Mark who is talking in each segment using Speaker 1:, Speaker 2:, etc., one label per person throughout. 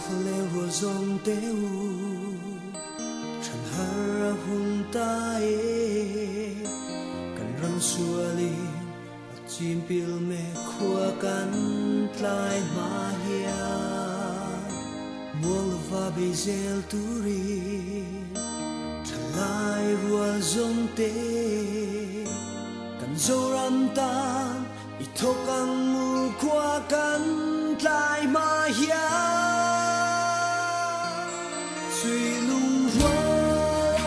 Speaker 1: phơ lê rùa dòng tế u Trần hara hun ta Kan răng xua li chim pil me khua kan tlai ma hia Muang va be zel turi Thalai rùa dòng tế Kan zo ram tan I thok ang mu khua kan tlai ma hia Suy lung hoa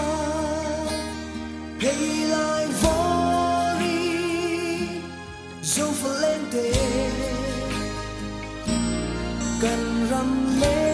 Speaker 1: Hey lai vô ri Dâu phơ lên tê Cần răm lê